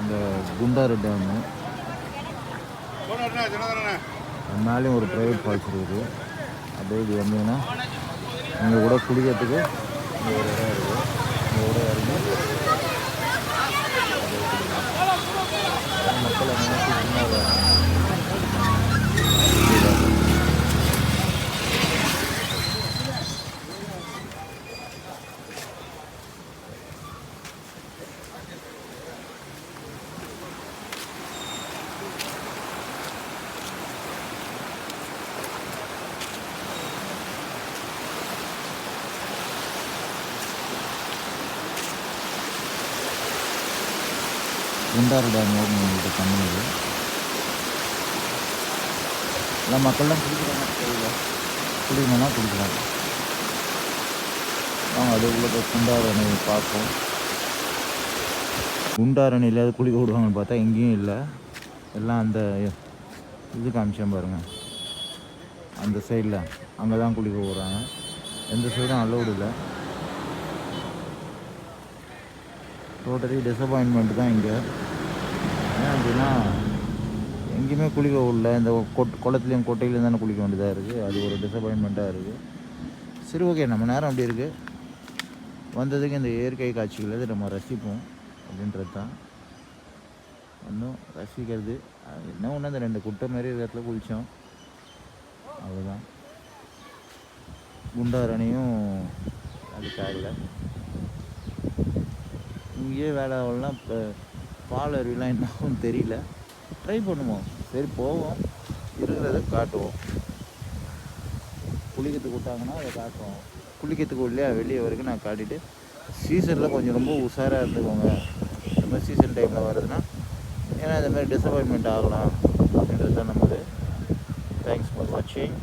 இந்த குண்டாறு டேமு, மேலேயும் ஒரு ப்ரைவேட் ஃபால்ஸ் இருக்குது. அப்படியே இது வந்தீங்கன்னா இங்கே கூட குளிக்கிறதுக்கு இங்கே ஒரு இடம் இருக்குது. இங்கே கூட இறங்கி மக்கள் என்ன சும்மா குண்டாறு டேம் ஓப்பன் பண்ணிட்டு பண்ணுது. எல்லாம் மக்கள்லாம் குளிக்கிறாங்க. தெரியல, குளிக்கணும்னா குளிக்கலாம். நாங்கள் அது உள்ள போய் குண்டாறு அணை பார்ப்போம். குண்டாறு அணையில் குளிக்க விடுவாங்கன்னு பார்த்தா எங்கேயும் இல்லை. எல்லாம் அந்த இது காமிச்சேன் பாருங்கள், அந்த சைடில் அங்கே தான் குளிக்க விடுறாங்க. எந்த சைடும் அலோடு இல்லை. டோட்டலி டிசப்பாயின்மெண்ட் தான் இங்கே. ஏன் அப்படின்னா எங்கேயுமே குளிக்க விடல. இந்த குளத்துலேயும் கொட்டையிலையும் தானே குளிக்க வேண்டியதாக இருக்குது. அது ஒரு டிசப்பாயின்மெண்ட்டாக இருக்குது. சரி, ஓகே, நம்ம நேரம் அப்படி இருக்குது. வந்ததுக்கு இந்த இயற்கை காட்சிகளை நம்ம ரசிப்போம் அப்படின்றது தான். இன்னும் ரசிக்கிறது என்ன ஒன்று, அந்த 2 குட்டை மாரி இடத்துல குளித்தோம், அவ்வளோதான். குண்டாறு அணையும் அதுக்காகல இங்கேயே வேலை ஆகலாம். இப்போ பால் அருவிலாம் என்ன தெரியல, ட்ரை பண்ணுவோம். சரி, போவோம், இருக்கிறத காட்டுவோம். குளிக்கிறதுக்கு விட்டாங்கன்னா அதை காட்டுவோம். குளிக்கிறதுக்கு இல்லையா வெளியே வரைக்கும் நான் காட்டிட்டு, சீசனில் கொஞ்சம் ரொம்ப உஷாராக இருந்துக்கோங்க. இந்த மாதிரி சீசன் டைமில் வருதுன்னா, ஏன்னா இந்த மாதிரி டிசப்பாயின்மெண்ட் ஆகலாம் அப்படின்றது தான் நமக்கு. தேங்க்ஸ் ஃபார் வாட்சிங்.